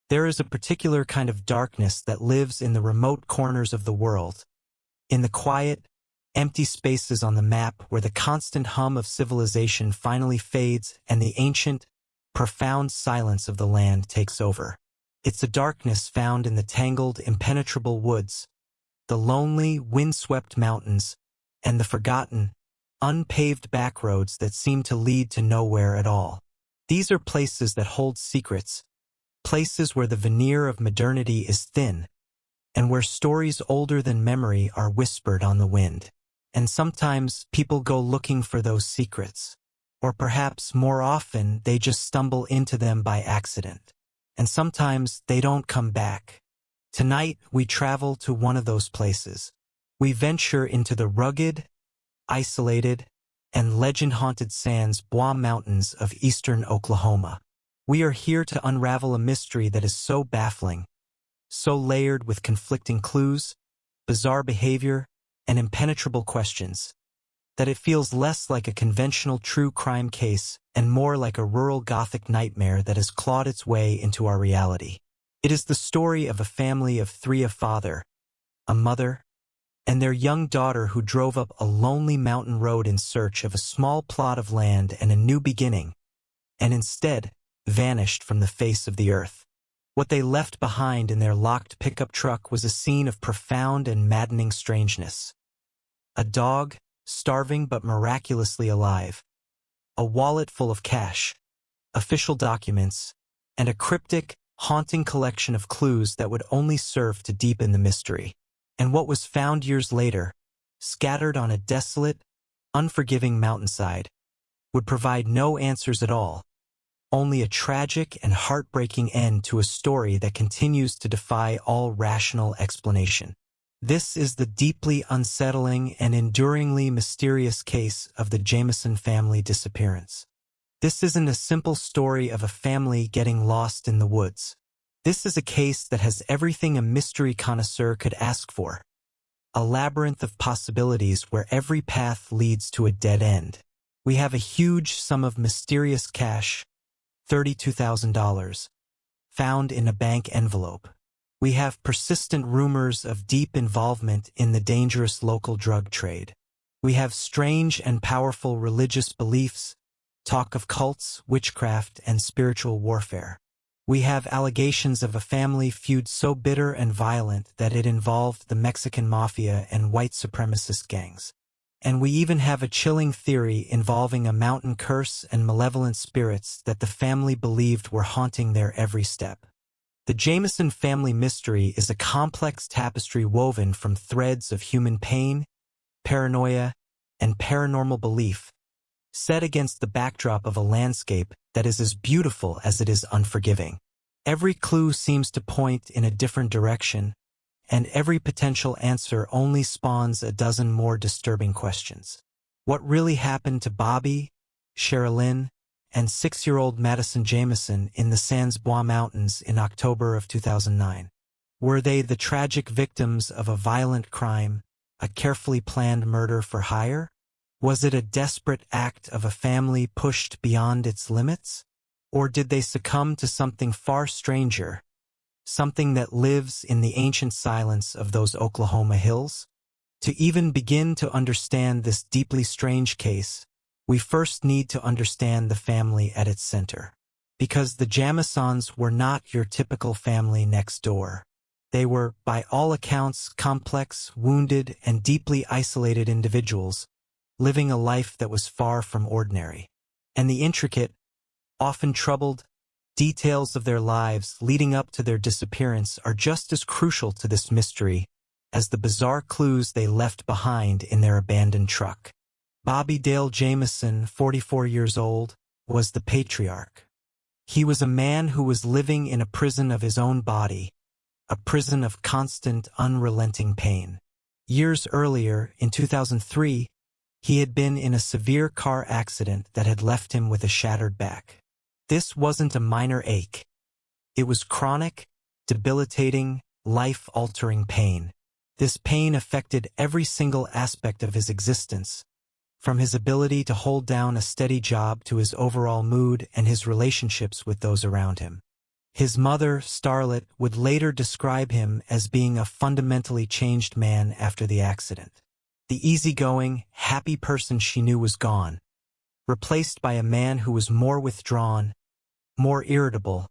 There is a particular kind of darkness that lives in the remote corners of the world, in the quiet, empty spaces on the map where the constant hum of civilization finally fades and the ancient, profound silence of the land takes over. It's a darkness found in the tangled, impenetrable woods, the lonely, windswept mountains, and the forgotten, unpaved backroads that seem to lead to nowhere at all. These are places that hold secrets, places where the veneer of modernity is thin, and where stories older than memory are whispered on the wind. And sometimes people go looking for those secrets, or perhaps more often they just stumble into them by accident. And sometimes they don't come back. Tonight we travel to one of those places. We venture into the rugged, isolated, and legend-haunted Sans Bois Mountains of eastern Oklahoma. We are here to unravel a mystery that is so baffling, so layered with conflicting clues, bizarre behavior, and impenetrable questions, that it feels less like a conventional true crime case and more like a rural Gothic nightmare that has clawed its way into our reality. It is the story of a family of three: a father, a mother, and their young daughter who drove up a lonely mountain road in search of a small plot of land and a new beginning, and instead vanished from the face of the earth. What they left behind in their locked pickup truck was a scene of profound and maddening strangeness. A dog, starving but miraculously alive, a wallet full of cash, official documents, and a cryptic, haunting collection of clues that would only serve to deepen the mystery. And what was found years later, scattered on a desolate, unforgiving mountainside, would provide no answers at all, only a tragic and heartbreaking end to a story that continues to defy all rational explanation. This is the deeply unsettling and enduringly mysterious case of the Jamison family disappearance. This isn't a simple story of a family getting lost in the woods. This is a case that has everything a mystery connoisseur could ask for. A labyrinth of possibilities where every path leads to a dead end. We have a huge sum of mysterious cash, $32,000, found in a bank envelope. We have persistent rumors of deep involvement in the dangerous local drug trade. We have strange and powerful religious beliefs, talk of cults, witchcraft, and spiritual warfare. We have allegations of a family feud so bitter and violent that it involved the Mexican mafia and white supremacist gangs. And we even have a chilling theory involving a mountain curse and malevolent spirits that the family believed were haunting their every step. The Jamison family mystery is a complex tapestry woven from threads of human pain, paranoia, and paranormal belief, set against the backdrop of a landscape that is as beautiful as it is unforgiving. Every clue seems to point in a different direction, and every potential answer only spawns a dozen more disturbing questions. What really happened to Bobby, Sherilyn, and 6-year-old Madison Jamison in the Sans Bois Mountains in October of 2009? Were they the tragic victims of a violent crime, a carefully planned murder for hire? Was it a desperate act of a family pushed beyond its limits? Or did they succumb to something far stranger, something that lives in the ancient silence of those Oklahoma hills? To even begin to understand this deeply strange case, we first need to understand the family at its center. Because the Jamisons were not your typical family next door. They were, by all accounts, complex, wounded, and deeply isolated individuals, living a life that was far from ordinary. And the intricate, often troubled, details of their lives leading up to their disappearance are just as crucial to this mystery as the bizarre clues they left behind in their abandoned truck. Bobby Dale Jamison, 44 years old, was the patriarch. He was a man who was living in a prison of his own body, a prison of constant, unrelenting pain. Years earlier, in 2003, he had been in a severe car accident that had left him with a shattered back. This wasn't a minor ache. It was chronic, debilitating, life-altering pain. This pain affected every single aspect of his existence, from his ability to hold down a steady job to his overall mood and his relationships with those around him. His mother, Starlet, would later describe him as being a fundamentally changed man after the accident. The easygoing, happy person she knew was gone, replaced by a man who was more withdrawn, more irritable,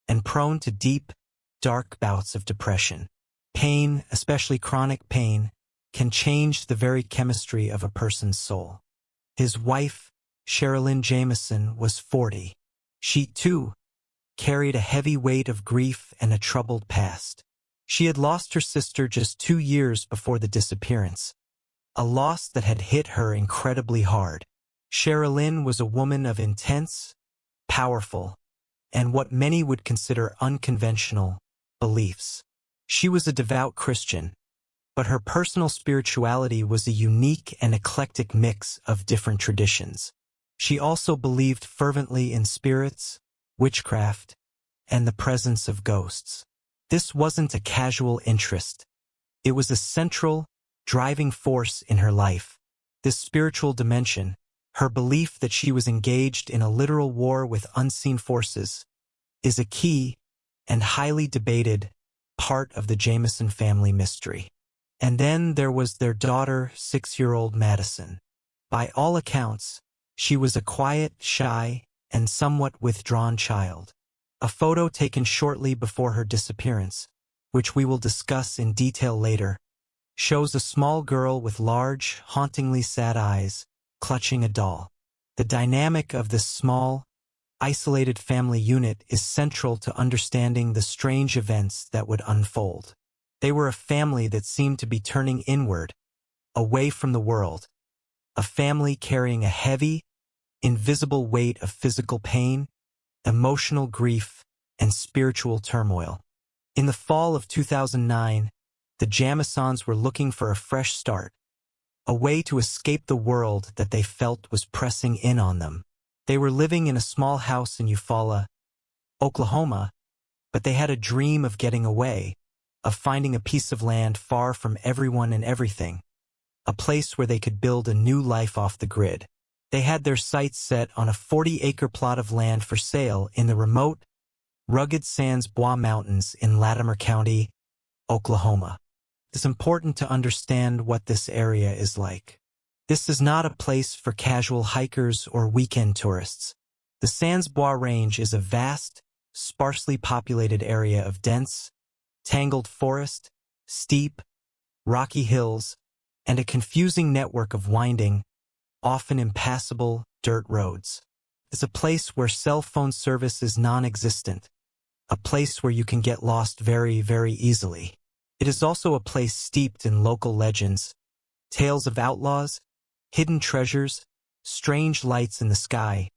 and prone to deep, dark bouts of depression. Pain, especially chronic pain, can change the very chemistry of a person's soul. His wife, Sherilyn Jamison, was 40. She, too, carried a heavy weight of grief and a troubled past. She had lost her sister just 2 years before the disappearance, a loss that had hit her incredibly hard. Sherilyn was a woman of intense, powerful, and what many would consider unconventional beliefs. She was a devout Christian, but her personal spirituality was a unique and eclectic mix of different traditions. She also believed fervently in spirits, witchcraft, and the presence of ghosts. This wasn't a casual interest. It was a central, driving force in her life. This spiritual dimension, her belief that she was engaged in a literal war with unseen forces, is a key and highly debated part of the Jamison family mystery. And then there was their daughter, 6-year-old Madison. By all accounts, she was a quiet, shy, and somewhat withdrawn child. A photo taken shortly before her disappearance, which we will discuss in detail later, shows a small girl with large, hauntingly sad eyes, clutching a doll. The dynamic of this small, isolated family unit is central to understanding the strange events that would unfold. They were a family that seemed to be turning inward, away from the world, a family carrying a heavy, invisible weight of physical pain, emotional grief, and spiritual turmoil. In the fall of 2009, the Jamisons were looking for a fresh start, a way to escape the world that they felt was pressing in on them. They were living in a small house in Eufaula, Oklahoma, but they had a dream of getting away, of finding a piece of land far from everyone and everything, a place where they could build a new life off the grid. They had their sights set on a 40-acre plot of land for sale in the remote, rugged Sans Bois Mountains in Latimer County, Oklahoma. It's important to understand what this area is like. This is not a place for casual hikers or weekend tourists. The Sans Bois Range is a vast, sparsely populated area of dense, tangled forest, steep, rocky hills, and a confusing network of winding, often impassable, dirt roads. It's a place where cell phone service is non-existent, a place where you can get lost very, very easily. It is also a place steeped in local legends, tales of outlaws, hidden treasures, strange lights in the sky,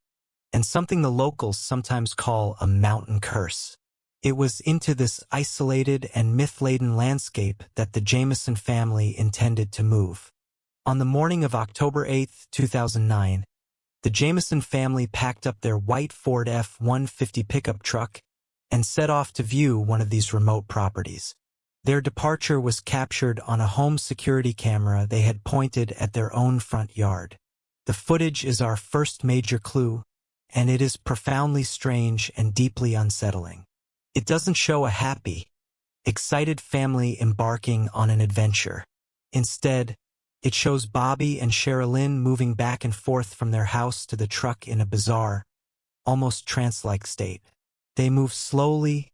and something the locals sometimes call a mountain curse. It was into this isolated and myth-laden landscape that the Jamison family intended to move. On the morning of October 8, 2009, the Jamison family packed up their white Ford F-150 pickup truck and set off to view one of these remote properties. Their departure was captured on a home security camera they had pointed at their own front yard. The footage is our first major clue, and it is profoundly strange and deeply unsettling. It doesn't show a happy, excited family embarking on an adventure. Instead, it shows Bobby and Sherilyn moving back and forth from their house to the truck in a bizarre, almost trance-like state. They move slowly,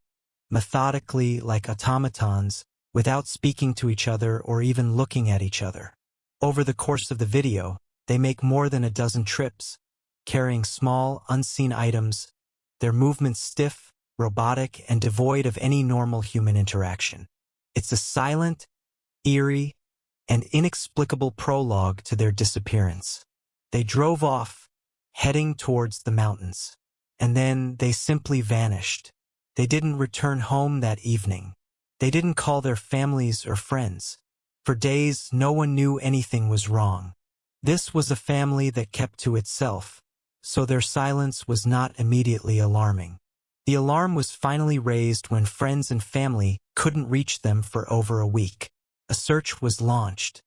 methodically like automatons, without speaking to each other or even looking at each other. Over the course of the video, they make more than a dozen trips, carrying small, unseen items, their movements stiff, robotic, and devoid of any normal human interaction. It's a silent, eerie, and inexplicable prologue to their disappearance. They drove off, heading towards the mountains, and then they simply vanished. They didn't return home that evening. They didn't call their families or friends. For days, no one knew anything was wrong. This was a family that kept to itself, so their silence was not immediately alarming. The alarm was finally raised when friends and family couldn't reach them for over a week. A search was launched.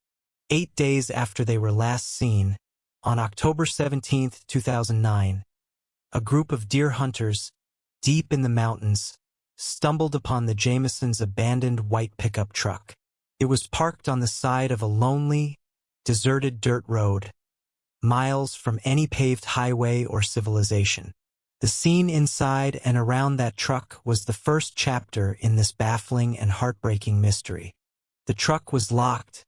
8 days after they were last seen, on October 17, 2009, a group of deer hunters, deep in the mountains, stumbled upon the Jamisons' abandoned white pickup truck. It was parked on the side of a lonely, deserted dirt road, miles from any paved highway or civilization. The scene inside and around that truck was the first chapter in this baffling and heartbreaking mystery. The truck was locked,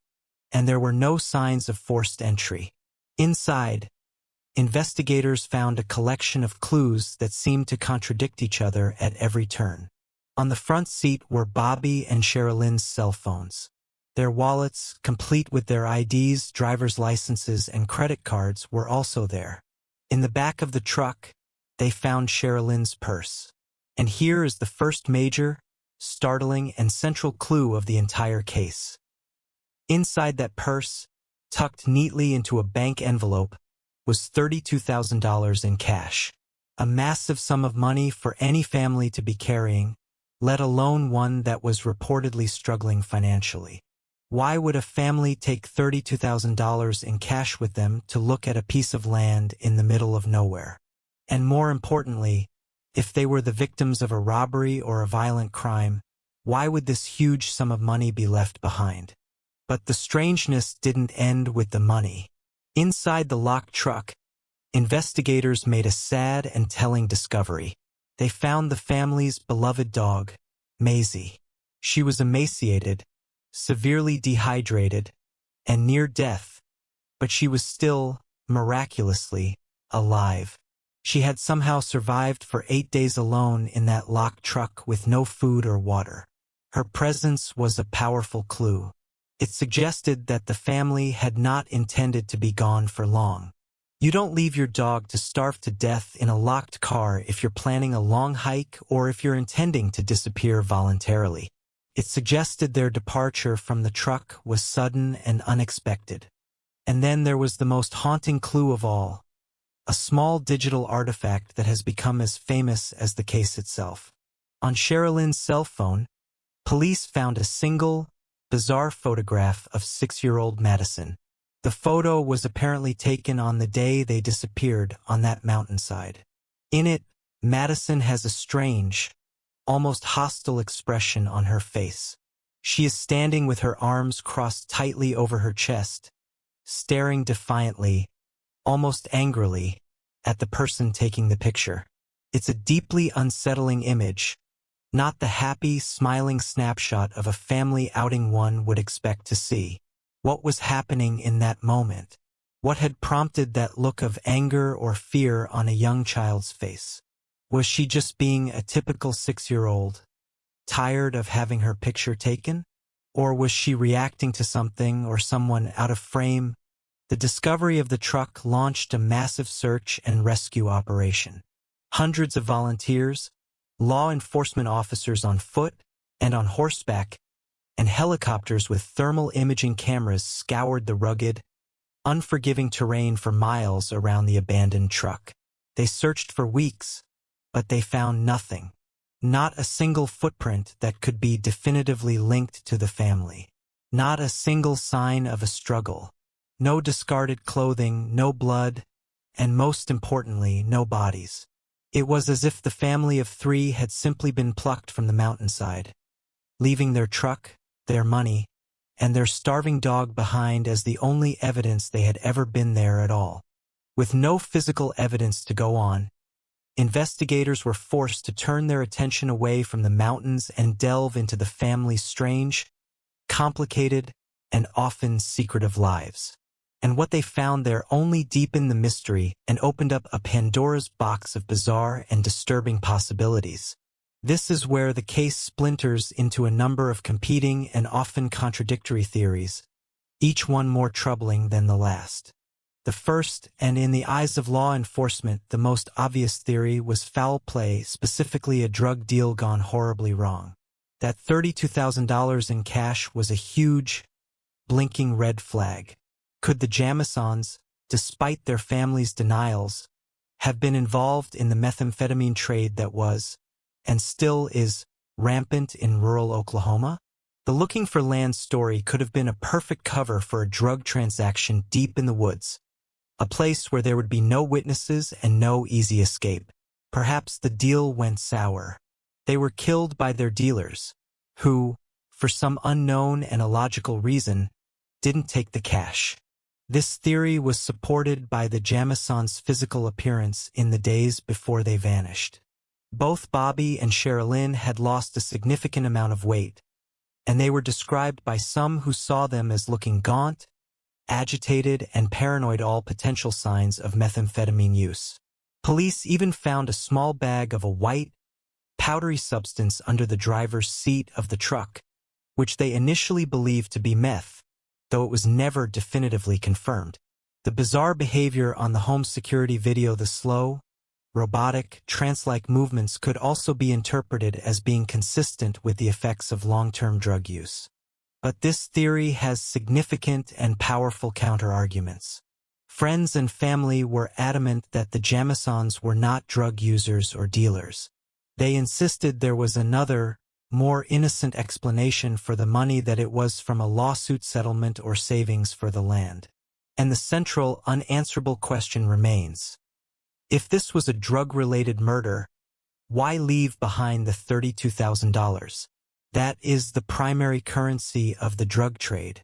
and there were no signs of forced entry. Inside, investigators found a collection of clues that seemed to contradict each other at every turn. On the front seat were Bobby and Sherilyn's cell phones. Their wallets, complete with their IDs, driver's licenses, and credit cards, were also there. In the back of the truck, they found Sherilyn's purse. And here is the first major, startling, and central clue of the entire case. Inside that purse, tucked neatly into a bank envelope, was $32,000 in cash. A massive sum of money for any family to be carrying, let alone one that was reportedly struggling financially. Why would a family take $32,000 in cash with them to look at a piece of land in the middle of nowhere? And more importantly, if they were the victims of a robbery or a violent crime, why would this huge sum of money be left behind? But the strangeness didn't end with the money. Inside the locked truck, investigators made a sad and telling discovery. They found the family's beloved dog, Maisie. She was emaciated, severely dehydrated, and near death, but she was still, miraculously, alive. She had somehow survived for 8 days alone in that locked truck with no food or water. Her presence was a powerful clue. It suggested that the family had not intended to be gone for long. You don't leave your dog to starve to death in a locked car if you're planning a long hike or if you're intending to disappear voluntarily. It suggested their departure from the truck was sudden and unexpected. And then there was the most haunting clue of all, a small digital artifact that has become as famous as the case itself. On Sherilyn's cell phone, police found a single, bizarre photograph of 6-year-old Madison. The photo was apparently taken on the day they disappeared on that mountainside. In it, Madison has a strange, almost hostile expression on her face. She is standing with her arms crossed tightly over her chest, staring defiantly, almost angrily, at the person taking the picture. It's a deeply unsettling image, not the happy, smiling snapshot of a family outing one would expect to see. What was happening in that moment? What had prompted that look of anger or fear on a young child's face? Was she just being a typical 6-year-old, tired of having her picture taken? Or was she reacting to something or someone out of frame? The discovery of the truck launched a massive search and rescue operation. Hundreds of volunteers, law enforcement officers on foot and on horseback, and helicopters with thermal imaging cameras scoured the rugged, unforgiving terrain for miles around the abandoned truck. They searched for weeks, but they found nothing. Not a single footprint that could be definitively linked to the family. Not a single sign of a struggle. No discarded clothing, no blood, and most importantly, no bodies. It was as if the family of 3 had simply been plucked from the mountainside, leaving their truck, their money, and their starving dog behind as the only evidence they had ever been there at all. With no physical evidence to go on, investigators were forced to turn their attention away from the mountains and delve into the family's strange, complicated, and often secretive lives. And what they found there only deepened the mystery and opened up a Pandora's box of bizarre and disturbing possibilities. This is where the case splinters into a number of competing and often contradictory theories, each one more troubling than the last. The first, and in the eyes of law enforcement, the most obvious theory, was foul play, specifically a drug deal gone horribly wrong. That $32,000 in cash was a huge, blinking red flag. Could the Jamisons, despite their family's denials, have been involved in the methamphetamine trade that was, and still is, rampant in rural Oklahoma? The looking for land story could have been a perfect cover for a drug transaction deep in the woods, a place where there would be no witnesses and no easy escape. Perhaps the deal went sour. They were killed by their dealers, who, for some unknown and illogical reason, didn't take the cash. This theory was supported by the Jamisons' physical appearance in the days before they vanished. Both Bobby and Sherilyn had lost a significant amount of weight, and they were described by some who saw them as looking gaunt, agitated, and paranoid, all potential signs of methamphetamine use. Police even found a small bag of a white, powdery substance under the driver's seat of the truck, which they initially believed to be meth, though it was never definitively confirmed. The bizarre behavior on the home security video, the slow, robotic, trance-like movements, could also be interpreted as being consistent with the effects of long-term drug use. But this theory has significant and powerful counter-arguments. Friends and family were adamant that the Jamisons were not drug users or dealers. They insisted there was another, more innocent explanation for the money, that it was from a lawsuit settlement or savings for the land. And the central, unanswerable question remains: if this was a drug-related murder, why leave behind the $32,000? That is the primary currency of the drug trade.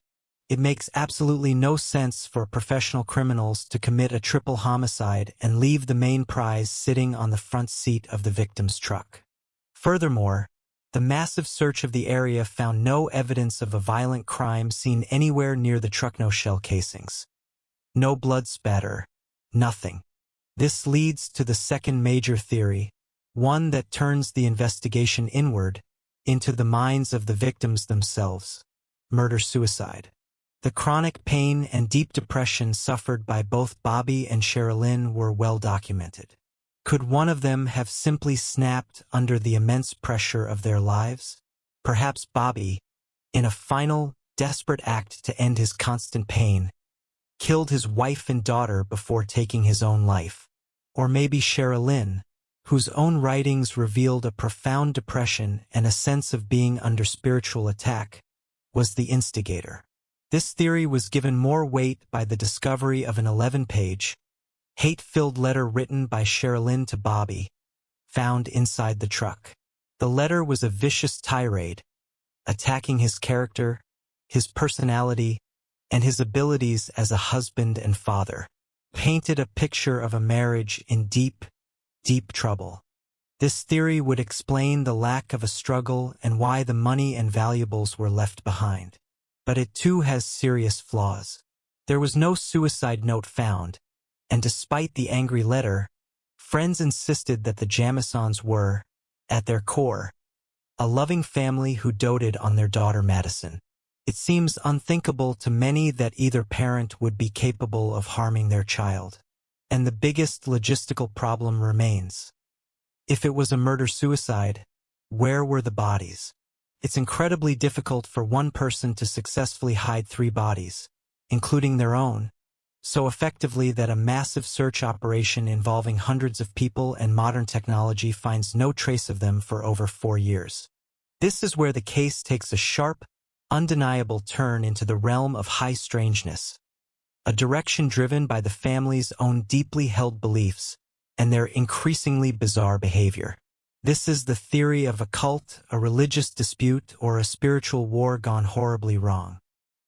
It makes absolutely no sense for professional criminals to commit a triple homicide and leave the main prize sitting on the front seat of the victim's truck. Furthermore, the massive search of the area found no evidence of a violent crime seen anywhere near the truck. No shell casings, no blood spatter, nothing. This leads to the second major theory, one that turns the investigation inward, into the minds of the victims themselves: murder-suicide. The chronic pain and deep depression suffered by both Bobby and Sherilyn were well documented. Could one of them have simply snapped under the immense pressure of their lives? Perhaps Bobby, in a final, desperate act to end his constant pain, killed his wife and daughter before taking his own life. Or maybe Sherilyn, whose own writings revealed a profound depression and a sense of being under spiritual attack, was the instigator. This theory was given more weight by the discovery of an 11-page, hate-filled letter written by Sherilyn to Bobby, found inside the truck. The letter was a vicious tirade, attacking his character, his personality, and his abilities as a husband and father. Painted a picture of a marriage in deep, deep trouble. This theory would explain the lack of a struggle and why the money and valuables were left behind. But it too has serious flaws. There was no suicide note found, and despite the angry letter, friends insisted that the Jamisons were, at their core, a loving family who doted on their daughter Madison. It seems unthinkable to many that either parent would be capable of harming their child. And the biggest logistical problem remains: if it was a murder-suicide, where were the bodies? It's incredibly difficult for one person to successfully hide 3 bodies, including their own, so effectively that a massive search operation involving hundreds of people and modern technology finds no trace of them for over 4 years. This is where the case takes a sharp, undeniable turn into the realm of high strangeness, a direction driven by the family's own deeply held beliefs and their increasingly bizarre behavior. This is the theory of a cult, a religious dispute, or a spiritual war gone horribly wrong.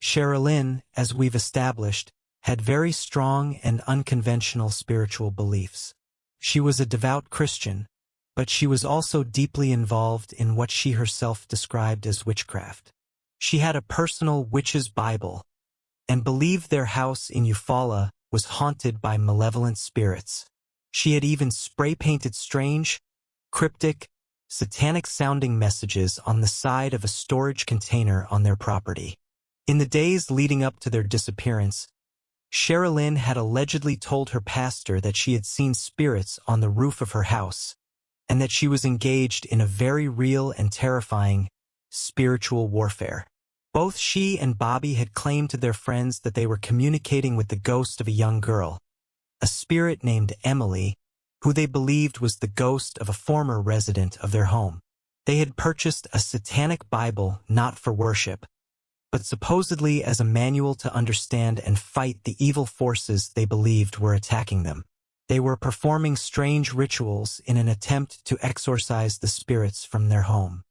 Sherilyn, as we've established, had very strong and unconventional spiritual beliefs. She was a devout Christian, but she was also deeply involved in what she herself described as witchcraft. She had a personal witch's Bible, and believed their house in Eufaula was haunted by malevolent spirits. She had even spray-painted strange, cryptic, satanic-sounding messages on the side of a storage container on their property. In the days leading up to their disappearance, Sherilyn had allegedly told her pastor that she had seen spirits on the roof of her house, and that she was engaged in a very real and terrifying spiritual warfare. Both she and Bobby had claimed to their friends that they were communicating with the ghost of a young girl, a spirit named Emily, who they believed was the ghost of a former resident of their home. They had purchased a satanic Bible not for worship, but supposedly as a manual to understand and fight the evil forces they believed were attacking them. They were performing strange rituals in an attempt to exorcise the spirits from their home.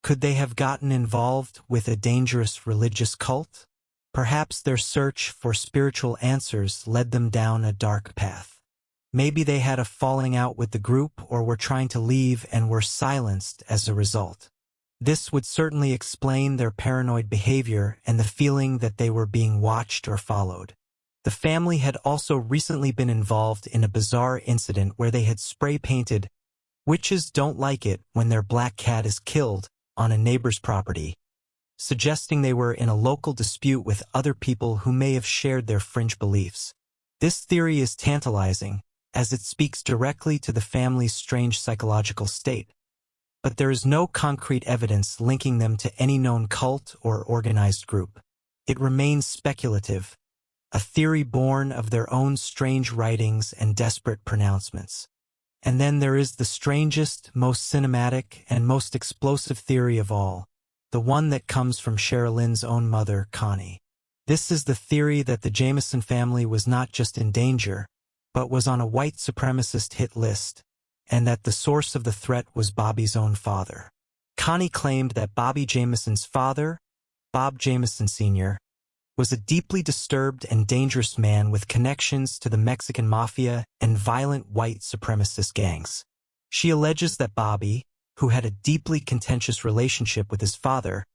Could they have gotten involved with a dangerous religious cult? Perhaps their search for spiritual answers led them down a dark path. Maybe they had a falling out with the group or were trying to leave and were silenced as a result. This would certainly explain their paranoid behavior and the feeling that they were being watched or followed. The family had also recently been involved in a bizarre incident where they had spray-painted "Witches don't like it when their black cat is killed" on a neighbor's property, suggesting they were in a local dispute with other people who may have shared their fringe beliefs. This theory is tantalizing, as it speaks directly to the family's strange psychological state. But there is no concrete evidence linking them to any known cult or organized group. It remains speculative, a theory born of their own strange writings and desperate pronouncements. And then there is the strangest, most cinematic, and most explosive theory of all, the one that comes from Sherilyn's own mother, Connie. This is the theory that the Jamison family was not just in danger, but was on a white supremacist hit list, and that the source of the threat was Bobby's own father. Connie claimed that Bobby Jamison's father, Bob Jamison Sr., was a deeply disturbed and dangerous man with connections to the Mexican mafia and violent white supremacist gangs. She alleges that Bobby, who had a deeply contentious relationship with his father,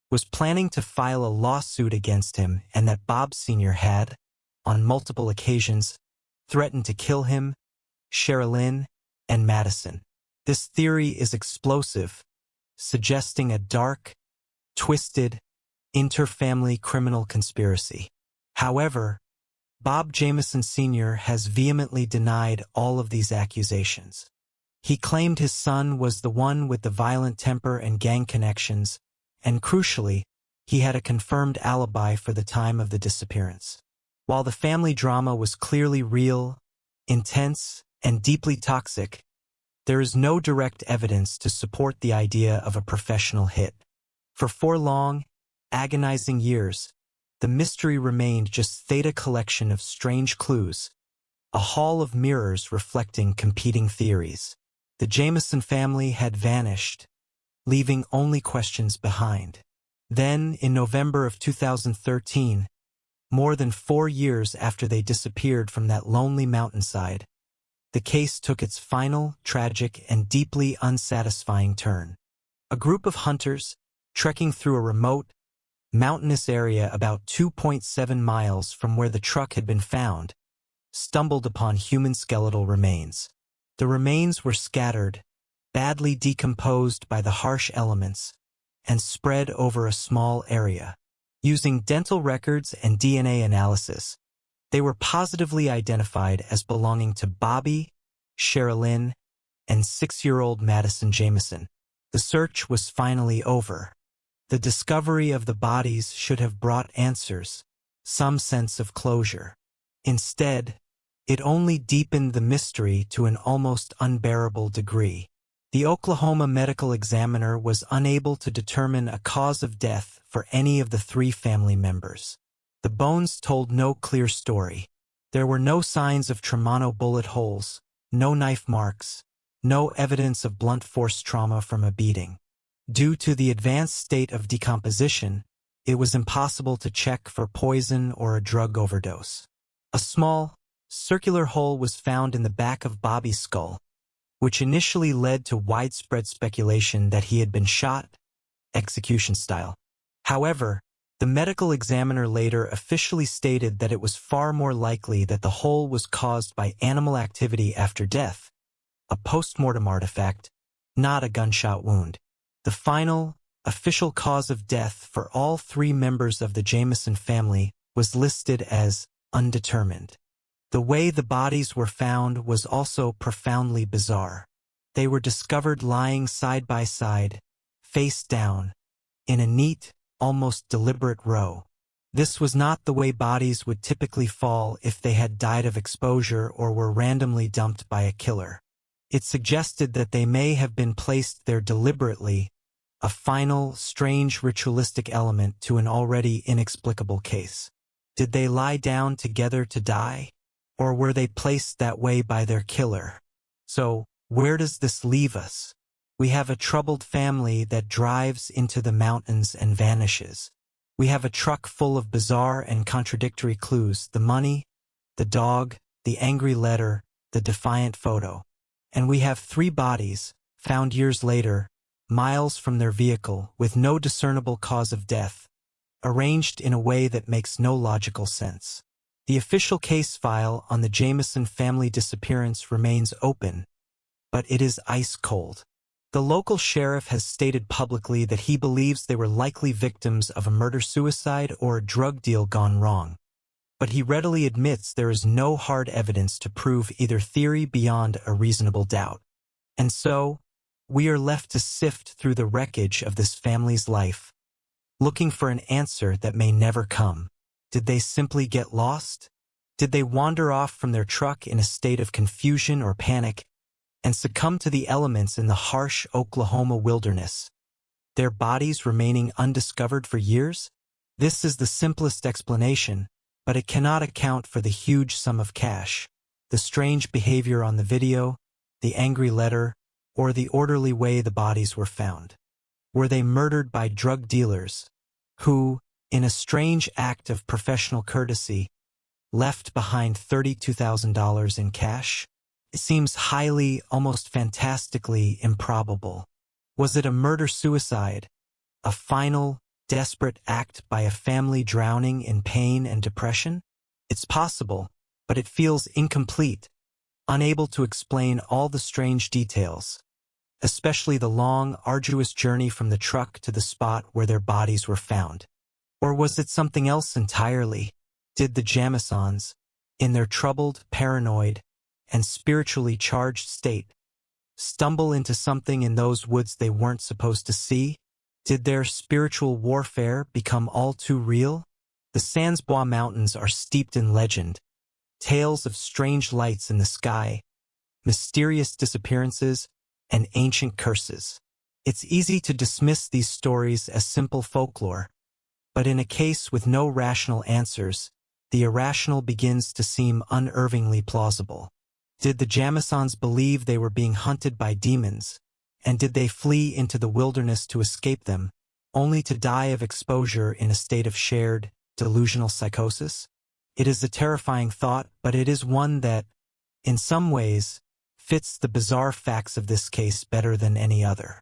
was planning to file a lawsuit against him and that Bob Sr. had, on multiple occasions, threatened to kill him, Sherilyn, and Madison. This theory is explosive, suggesting a dark, twisted, inter-family criminal conspiracy. However, Bob Jamison Sr. has vehemently denied all of these accusations. He claimed his son was the one with the violent temper and gang connections, and crucially, he had a confirmed alibi for the time of the disappearance. While the family drama was clearly real, intense, and deeply toxic, there is no direct evidence to support the idea of a professional hit. For 4 long, agonizing years, the mystery remained just theta collection of strange clues, a hall of mirrors reflecting competing theories. The Jamison family had vanished, leaving only questions behind. Then, in November of 2013, more than 4 years after they disappeared from that lonely mountainside, the case took its final, tragic, and deeply unsatisfying turn. A group of hunters, trekking through a remote, mountainous area about 2.7 miles from where the truck had been found, stumbled upon human skeletal remains. The remains were scattered, badly decomposed by the harsh elements, and spread over a small area. Using dental records and DNA analysis, they were positively identified as belonging to Bobby, Sherilyn, and 6-year-old Madison Jamison. The search was finally over. The discovery of the bodies should have brought answers, some sense of closure. Instead, it only deepened the mystery to an almost unbearable degree. The Oklahoma medical examiner was unable to determine a cause of death for any of the 3 family members. The bones told no clear story. There were no signs of traumato bullet holes, no knife marks, no evidence of blunt force trauma from a beating. Due to the advanced state of decomposition, it was impossible to check for poison or a drug overdose. A small, circular hole was found in the back of Bobby's skull, which initially led to widespread speculation that he had been shot, execution style. However, the medical examiner later officially stated that it was far more likely that the hole was caused by animal activity after death, a post-mortem artifact, not a gunshot wound. The final, official cause of death for all 3 members of the Jamison family was listed as undetermined. The way the bodies were found was also profoundly bizarre. They were discovered lying side by side, face down, in a neat, almost deliberate row. This was not the way bodies would typically fall if they had died of exposure or were randomly dumped by a killer. It suggested that they may have been placed there deliberately, a final, strange ritualistic element to an already inexplicable case. Did they lie down together to die? Or were they placed that way by their killer? So, where does this leave us? We have a troubled family that drives into the mountains and vanishes. We have a truck full of bizarre and contradictory clues: the money, the dog, the angry letter, the defiant photo. And we have 3 bodies, found years later, miles from their vehicle, with no discernible cause of death, arranged in a way that makes no logical sense. The official case file on the Jamison family disappearance remains open, but it is ice cold. The local sheriff has stated publicly that he believes they were likely victims of a murder-suicide or a drug deal gone wrong. But he readily admits there is no hard evidence to prove either theory beyond a reasonable doubt. And so, we are left to sift through the wreckage of this family's life, looking for an answer that may never come. Did they simply get lost? Did they wander off from their truck in a state of confusion or panic and succumb to the elements in the harsh Oklahoma wilderness, their bodies remaining undiscovered for years? This is the simplest explanation, but it cannot account for the huge sum of cash, the strange behavior on the video, the angry letter, or the orderly way the bodies were found. Were they murdered by drug dealers who, in a strange act of professional courtesy, left behind $32,000 in cash? It seems highly, almost fantastically improbable. Was it a murder-suicide, a final, desperate act by a family drowning in pain and depression? It's possible, but it feels incomplete, unable to explain all the strange details, especially the long, arduous journey from the truck to the spot where their bodies were found. Or was it something else entirely? Did the Jamisons, in their troubled, paranoid, and spiritually charged state, stumble into something in those woods they weren't supposed to see? Did their spiritual warfare become all too real? The Sans Bois Mountains are steeped in legend, tales of strange lights in the sky, mysterious disappearances, and ancient curses. It's easy to dismiss these stories as simple folklore, but in a case with no rational answers, the irrational begins to seem unnervingly plausible. Did the Jamisons believe they were being hunted by demons, and did they flee into the wilderness to escape them, only to die of exposure in a state of shared, delusional psychosis? It is a terrifying thought, but it is one that, in some ways, fits the bizarre facts of this case better than any other.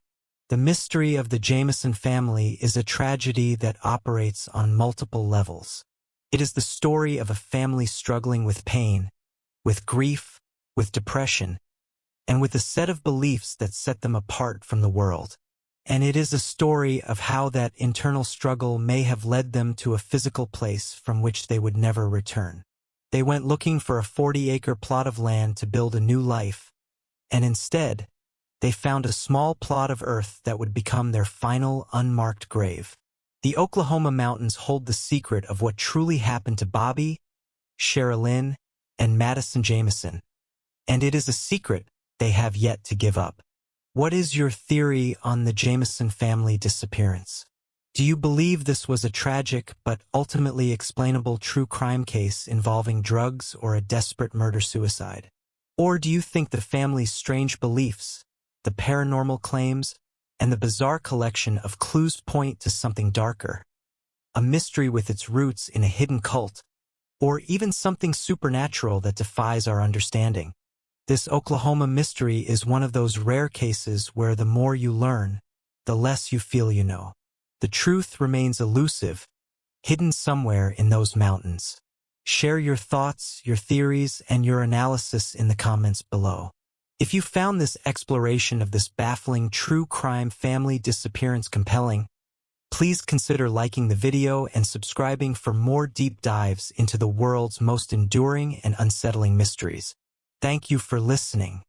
The mystery of the Jamison family is a tragedy that operates on multiple levels. It is the story of a family struggling with pain, with grief, with depression, and with a set of beliefs that set them apart from the world. And it is a story of how that internal struggle may have led them to a physical place from which they would never return. They went looking for a 40-acre plot of land to build a new life, and instead, they found a small plot of earth that would become their final unmarked grave. The Oklahoma mountains hold the secret of what truly happened to Bobby, Sherilyn, and Madison Jamison, and it is a secret they have yet to give up. What is your theory on the Jamison family disappearance? Do you believe this was a tragic but ultimately explainable true crime case involving drugs or a desperate murder-suicide? Or do you think the family's strange beliefs, the paranormal claims, and the bizarre collection of clues point to something darker, a mystery with its roots in a hidden cult, or even something supernatural that defies our understanding? This Oklahoma mystery is one of those rare cases where the more you learn, the less you feel you know. The truth remains elusive, hidden somewhere in those mountains. Share your thoughts, your theories, and your analysis in the comments below. If you found this exploration of this baffling true crime family disappearance compelling, please consider liking the video and subscribing for more deep dives into the world's most enduring and unsettling mysteries. Thank you for listening.